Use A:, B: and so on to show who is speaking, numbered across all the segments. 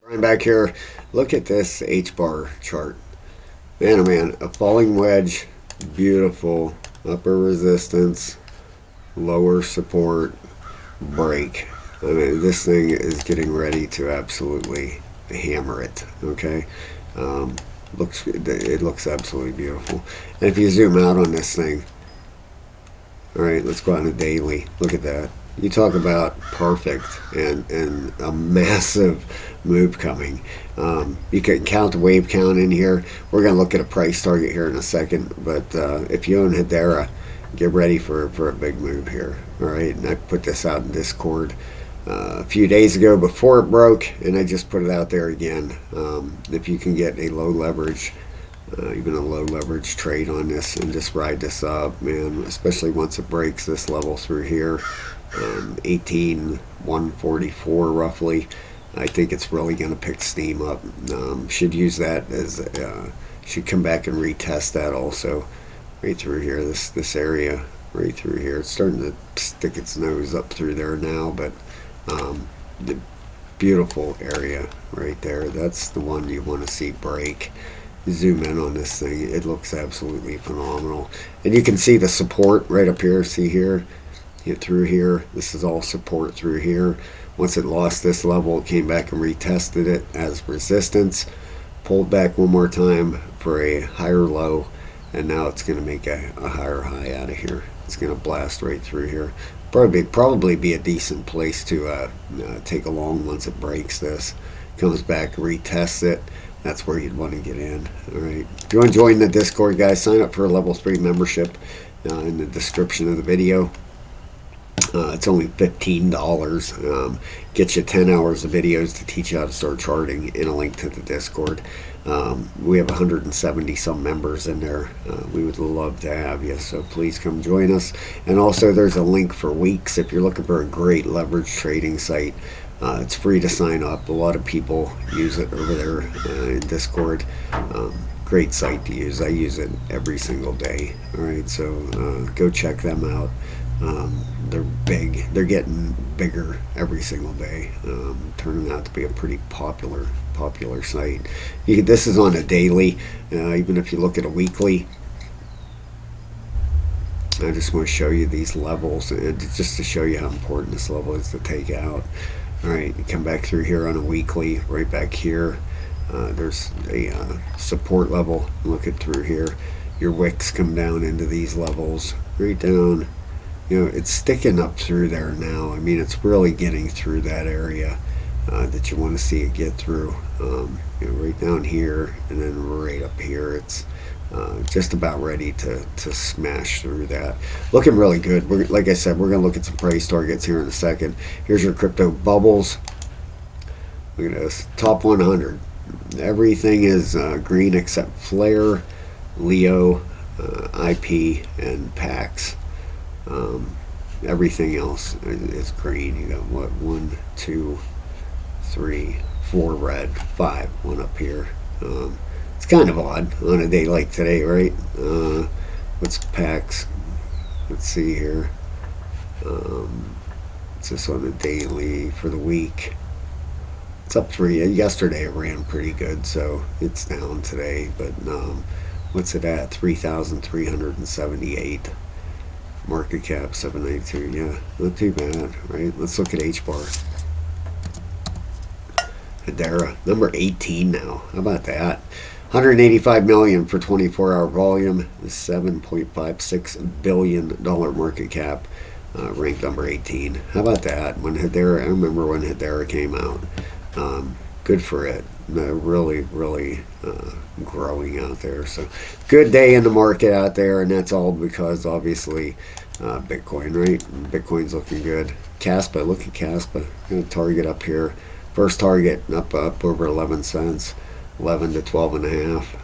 A: Right back here, look at this HBAR chart. Man, oh man, a falling wedge, beautiful, upper resistance, lower support, break. I mean, this thing is getting ready to absolutely hammer it, okay? Um, it looks absolutely beautiful. And if you zoom out on this thing, all right, let's go on a daily. Look at that. You talk about perfect and a massive move coming. You can count the wave count in here. We're going to look at a price target here in a second. But if you own Hedera, get ready for a big move here. All right, and I put this out in Discord a few days ago before it broke, and I just put it out there again. If you can get a low leverage, even a low leverage trade on this and just ride this up, man, especially once it breaks this level through here, 18,144 roughly, I think it's really going to pick steam up. Should use that as should come back and retest that also right through here, this area right through here. It's starting to stick its nose up through there now, but the beautiful area right there, that's the one you want to see break. Zoom in on this thing, it looks absolutely phenomenal. And you can see the support right up here. See here, hit through here, this is all support through here. Once it lost this level, it came back and retested it as resistance, pulled back one more time for a higher low, and now it's going to make a higher high out of here. It's going to blast right through here. Probably be a decent place to take a long once it breaks this. Comes back, retests it. That's where you'd want to get in. All right. If you want to join the Discord, guys, sign up for a level 3 membership in the description of the video. It's only $15. Gets you 10 hours of videos to teach you how to start charting, and a link to the Discord. We have 170 some members in there. We would love to have you, so please come join us. And also there's a link for Weeks if you're looking for a great leverage trading site. It's free to sign up. A lot of people use it over there in Discord. Great site to use. I use it every single day. All right, so go check them out. They're big. They're getting bigger every single day. Turning out to be a pretty popular site. This is on a daily. Even if you look at a weekly, I just want to show you these levels, just to show you how important this level is to take out. All right, you come back through here on a weekly, right back here. There's a support level. Look it through here. Your wicks come down into these levels, right down. You know, it's sticking up through there now. I mean, it's really getting through that area that you want to see it get through. You know, right down here, and then right up here. It's just about ready to smash through that. Looking really good. Like I said, we're going to look at some price targets here in a second. Here's your crypto bubbles. Look at this. Top 100. Everything is green except Flare, Leo, IP, and PAX. Everything else is green. You got what? 1, 2, 3, 4 red, 5. One up here. It's kind of odd on a day like today, right? What's PAX? Let's see here. It's just on a daily for the week. It's up 3. Yesterday it ran pretty good, so it's down today. But what's it at? 3,378. Market cap 792. Yeah, not too bad, right? Let's look at HBAR Hedera, number 18 now. How about that? 185 million for 24-hour volume, $7.56 billion market cap, ranked number 18. How about that? When Hedera, I remember when Hedera came out. Good for it. Really growing out there. So good day in the market out there, and that's all because obviously Bitcoin, right? Bitcoin's looking good. Caspa, look at Caspa. Gonna target up here. First target up over 11 cents. 11 to 12 and a half.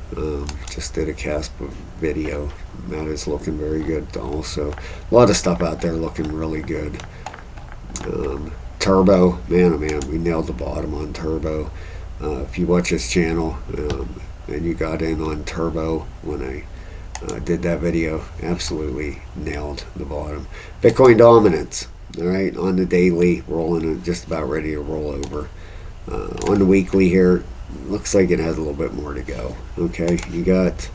A: Just did a Caspa video. That is looking very good also. A lot of stuff out there looking really good. Turbo, man, oh man, we nailed the bottom on Turbo. If you watch this channel and you got in on Turbo when I did that video, absolutely nailed the bottom. Bitcoin dominance, all right, on the daily, rolling, just about ready to roll over. On the weekly here, looks like it has a little bit more to go. Okay, you got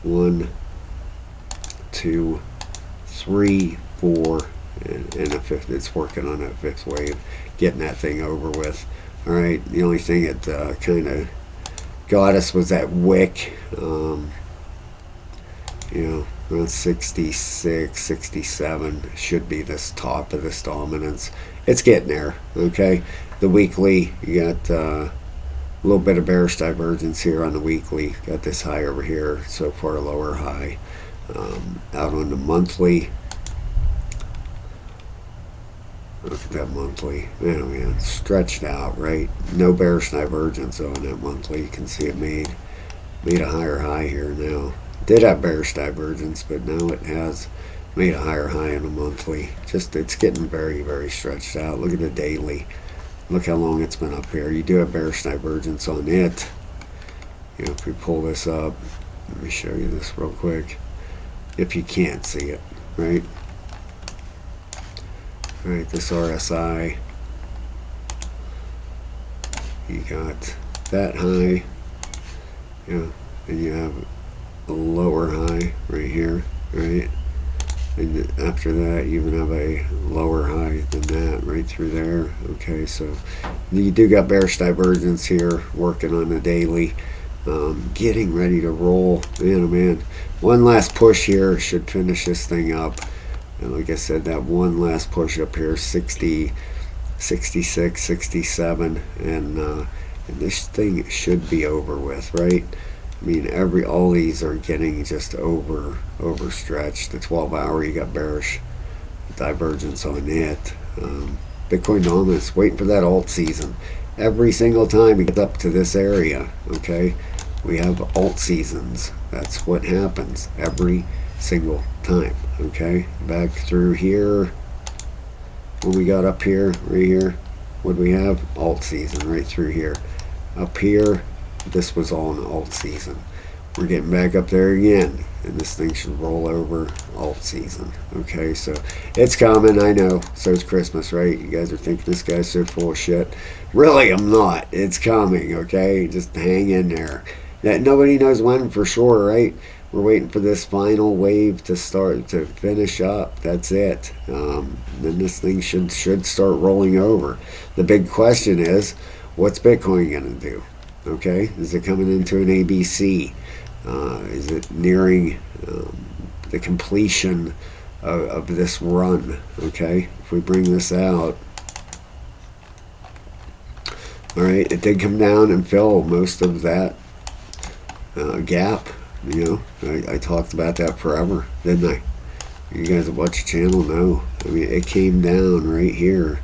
A: 1, 2, 3, 4, and a fifth. It's working on that fifth wave, getting that thing over with. All right, the only thing that kind of got us was that wick. Around 66, 67 should be this top of this dominance. It's getting there. Okay, the weekly, you got a little bit of bearish divergence here on the weekly. Got this high over here, so far lower high. Out on the monthly, look at that monthly. Man, stretched out, right? No bearish divergence on that monthly. You can see it made a higher high here now. Did have bearish divergence, but now it has made a higher high on the monthly. Just, it's getting very, very stretched out. Look at the daily. Look how long it's been up here. You do have bearish divergence on it. If we pull this up, let me show you this real quick. If you can't see it, right? All right, this RSI. You got that high. And you have a lower high right here, right? And after that, you even have a lower high than that right through there. Okay, so you do got bearish divergence here, working on the daily, getting ready to roll. Man, oh man, one last push here should finish this thing up. And like I said, that one last push up here, 60, 66, 67, and this thing should be over with, right? I mean, all these are getting just overstretched. The 12-hour, you got bearish divergence on it. Bitcoin dominance, waiting for that alt season. Every single time you get up to this area, okay, we have alt seasons. That's what happens every single time, okay? Back through here, when we got up here, right here, what do we have? Alt season right through here. Up here, this was all in alt season. We're getting back up there again, and this thing should roll over alt season. Okay, so it's coming, I know. So it's Christmas, right? You guys are thinking this guy's so full of shit. Really, I'm not. It's coming, okay? Just hang in there. That nobody knows when for sure, right? We're waiting for this final wave to finish up. That's it. Then this thing should start rolling over. The big question is, what's Bitcoin going to do? Okay, is it coming into an ABC? Is it nearing the completion of this run? Okay, if we bring this out, all right, it did come down and fill most of that gap. I talked about that forever, didn't I? You guys that watch the channel know. I mean, it came down right here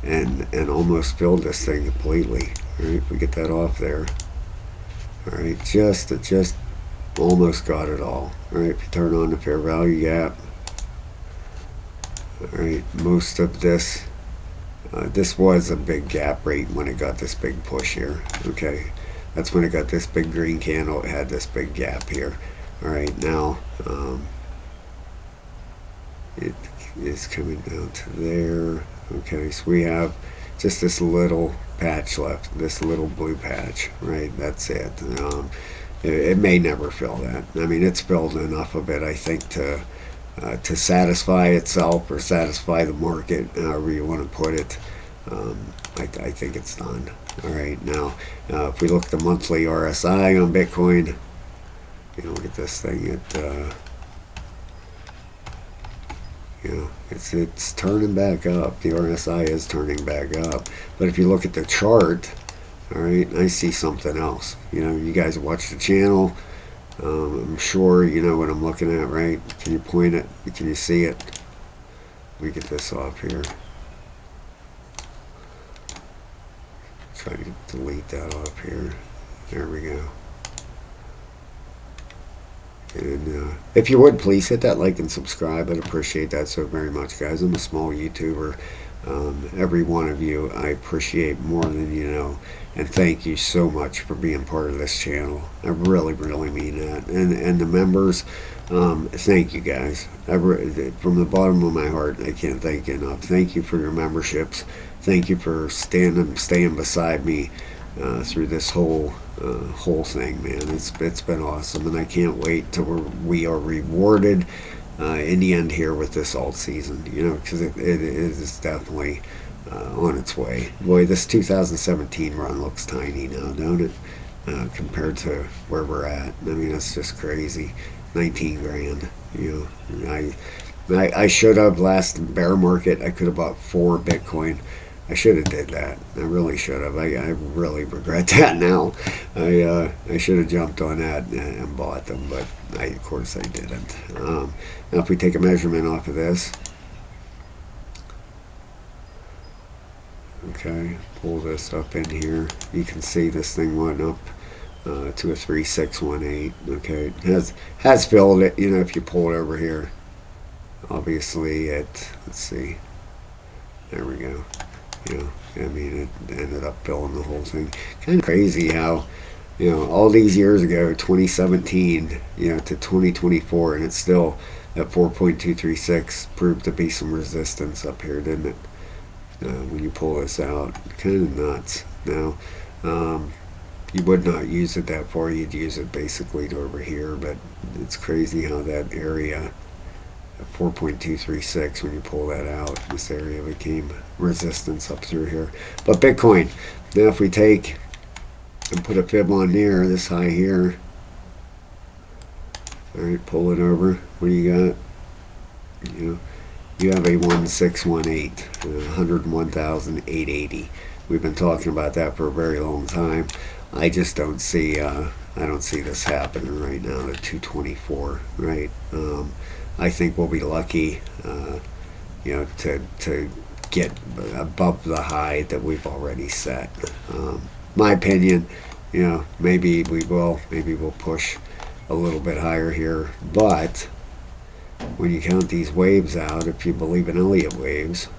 A: and almost filled this thing completely. All right, we get that off there. All right, it just almost got it all. All right, if you turn on the fair value gap, all right, most of this, this was a big gap rate when it got this big push here. Okay, that's when it got this big green candle. It had this big gap here. All right, now it is coming down to there. Okay, so we have just this little patch left, this little blue patch, right? That's it. It may never fill that. I mean, it's filled enough of it, I think, to satisfy itself or satisfy the market, however you want to put it. I think it's done. All right, now if we look at the monthly RSI on Bitcoin, look at this thing. It's turning back up. The RSI is turning back up. But if you look at the chart, all right, I see something else. You guys watch the channel. I'm sure you know what I'm looking at, right? Can you point it? Can you see it? Let me get this off here. Try to delete that off here. There we go. And if you would, please hit that like and subscribe. I'd appreciate that so very much, guys. I'm a small YouTuber. Every one of you I appreciate more than you know. And thank you so much for being part of this channel. I really, really mean that. And the members, thank you guys. From the bottom of my heart, I can't thank you enough. Thank you for your memberships. thank you for staying beside me through this whole thing, man. It's been awesome, and I can't wait till we are rewarded in the end here with this alt season. You know, because it is definitely on its way. Boy, this 2017 run looks tiny now, don't it? Compared to where we're at. I mean, it's just crazy. 19 grand. You know, I should have last bear market. I could have bought 4 Bitcoin. I should have did that. I really should have. I really regret that now. I should have jumped on that and bought them, but of course I didn't. Now if we take a measurement off of this, okay, pull this up in here. You can see this thing went up to a 3618. Okay, it has filled it. You know, if you pull it over here, obviously let's see. There we go. You know, I mean, it ended up filling the whole thing. Kind of crazy how, you know, all these years ago, 2017, you know, to 2024, and it's still at 4.236 proved to be some resistance up here, didn't it? When you pull this out, kind of nuts. Now, you would not use it that far. You'd use it basically to over here, but it's crazy how that area, 4.236, when you pull that out, this area became resistance up through here. But Bitcoin, now if we take and put a fib on there, this high here, all right, pull it over. What do you got? You have a 1618, 101,880. We've been talking about that for a very long time. I just don't see I don't see this happening right now at 224, right? I think we'll be lucky, you know, to get above the high that we've already set. My opinion, you know, maybe we will. Maybe we'll push a little bit higher here. But when you count these waves out, if you believe in Elliott waves,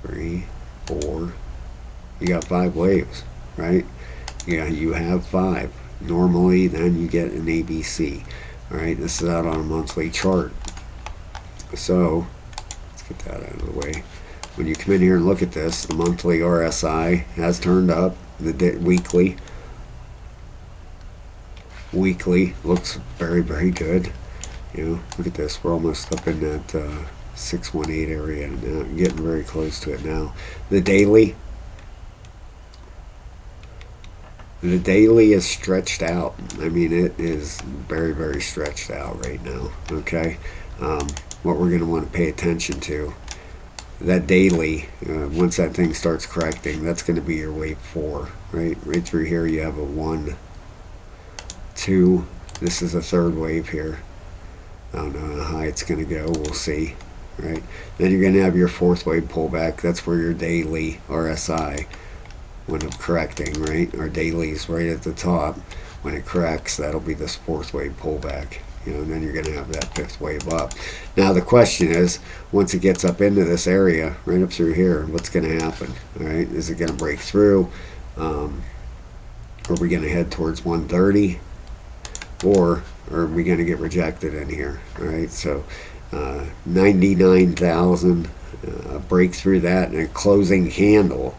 A: 3, 4, you got 5 waves, right? Yeah, you have 5. Normally, then you get an ABC. All right, this is out on a monthly chart. So let's get that out of the way. When you come in here and look at this, the monthly RSI has turned up. The weekly looks very, very good. You know, look at this. We're almost up in that 618 area now, getting very close to it now. The daily is stretched out. I mean, it is very, very stretched out right now. Okay, what we're going to want to pay attention to, that daily, once that thing starts correcting, that's going to be your wave 4, right? Right through here, you have a 1, 2. This is a third wave here. I don't know how high it's going to go. We'll see, right? Then you're going to have your 4th wave pullback. That's where your daily RSI when it's correcting, right? Our daily's right at the top. When it corrects, that'll be this 4th wave pullback. You know, and then you're going to have that 5th wave up. Now the question is, once it gets up into this area, right up through here, what's going to happen? All right, is it going to break through? Are we going to head towards 130, or are we going to get rejected in here? All right, so 99,000, break through that, and a closing candle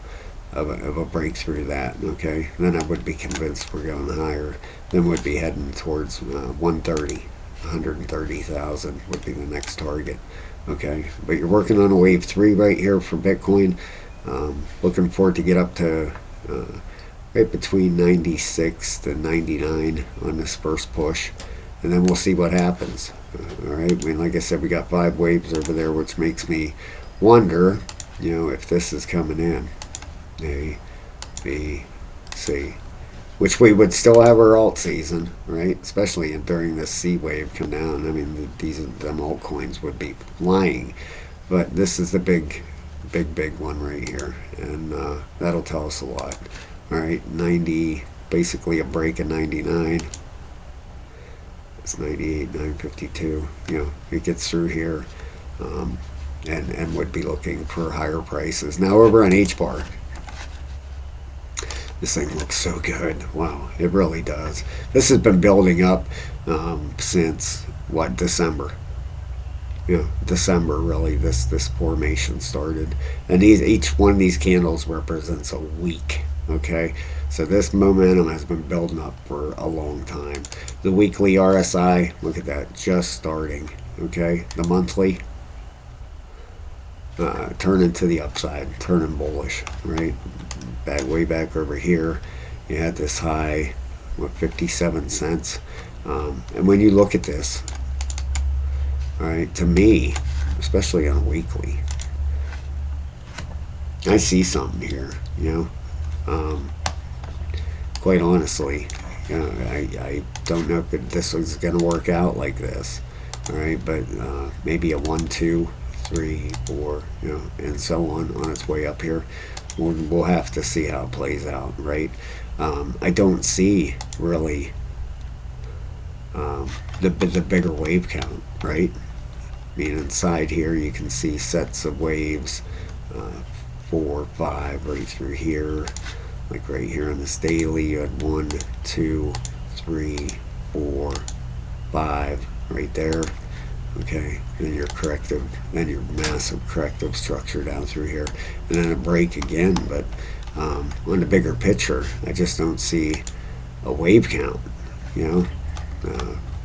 A: of a breakthrough that, okay, then I would be convinced we're going higher. Then we'd be heading towards 130, 130,000 would be the next target, okay. But you're working on a wave 3 right here for Bitcoin. Looking forward to get up to right between 96 to 99 on this first push, and then we'll see what happens. All right, I mean, like I said, we got 5 waves over there, which makes me wonder, you know, if this is coming in. A, B, C, which we would still have our alt season, right? Especially during this C wave come down. I mean, them altcoins would be flying, but this is the big one right here, and that'll tell us a lot. All right, 90, basically a break in 99. It's 98, 952. You know, it gets through here, and would be looking for higher prices. Now over on HBAR. This thing looks so good. Wow, it really does. This has been building up since, what, December. December, really, this formation started. And each one of these candles represents a week. Okay, so this momentum has been building up for a long time. The weekly RSI, look at that, just starting. Okay, the monthly, turning to the upside, turning bullish, right? Way back over here, you had this high, 57 cents. And when you look at this, all right, to me, especially on a weekly, I see something here, Um, quite honestly, I don't know if this is going to work out like this, all right, but maybe a 1, 2, 3, 4, and so on its way up here. We'll have to see how it plays out, right? I don't see really the bigger wave count, right? I mean, inside here you can see sets of waves, 4, 5, right through here. Like right here on this daily, you had 1, 2, 3, 4, 5, right there. Okay, then your corrective, then your massive corrective structure down through here, and then a break again. But on the bigger picture, I just don't see a wave count,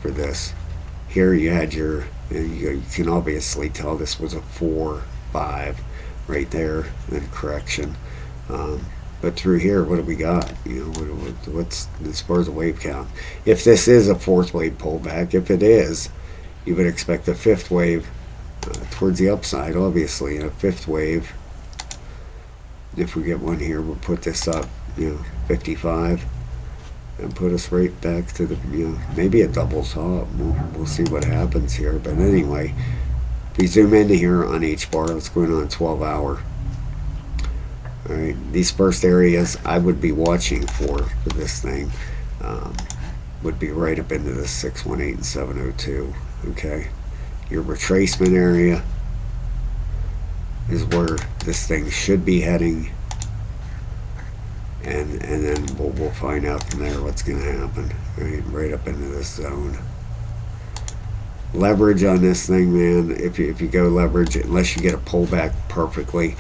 A: for this. Here you had you can obviously tell this was a 4, 5, right there, then correction. But through here, what do we got? What's as far as a wave count? If this is a fourth wave pullback, if it is, you would expect a fifth wave towards the upside, obviously. And a fifth wave, if we get one here, we'll put this up, 55, and put us right back to the, maybe a double top. We'll see what happens here. But anyway, if we zoom into here on HBAR, let's go in on 12-hour. All right, these first areas I would be watching for this thing would be right up into the 618 and 702. Okay, your retracement area is where this thing should be heading, and then we'll find out from there what's going to happen. Right up into this zone. Leverage on this thing, man. If you go leverage, unless you get a pullback perfectly,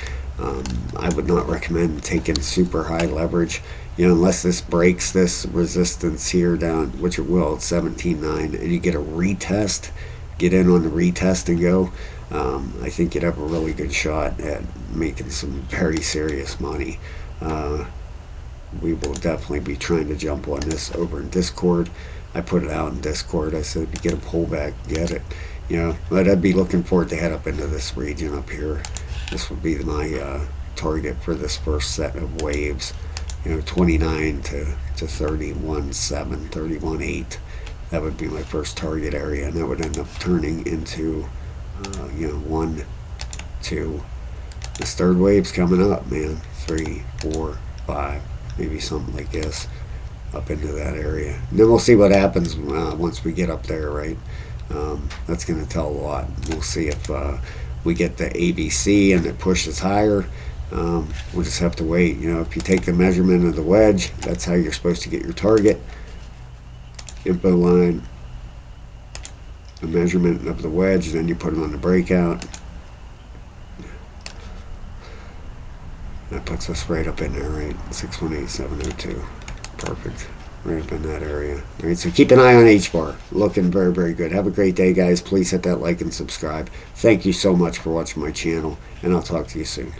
A: I would not recommend taking super high leverage, unless this breaks this resistance here down, which it will, at 17.9, and you get a retest, get in on the retest and go. I think you'd have a really good shot at making some very serious money. We will definitely be trying to jump on this over in Discord. I put it out in Discord. I said, if you get a pullback, get it. But I'd be looking for it to head up into this region up here. This would be my target for this first set of waves, 29 to 31.7, 31.8. That would be my first target area, and that would end up turning into, 1, 2. This third wave's coming up, man. 3, 4, 5, maybe something like this, up into that area. And then we'll see what happens once we get up there, right? That's going to tell a lot. We'll see if we get the ABC and it pushes higher. We'll just have to wait. If you take the measurement of the wedge, that's how you're supposed to get your target. Info line, the measurement of the wedge, then you put it on the breakout. That puts us right up in there, right? 618.702. Perfect. Right up in that area. All right, so keep an eye on HBAR. Looking very, very good. Have a great day, guys. Please hit that like and subscribe. Thank you so much for watching my channel, and I'll talk to you soon.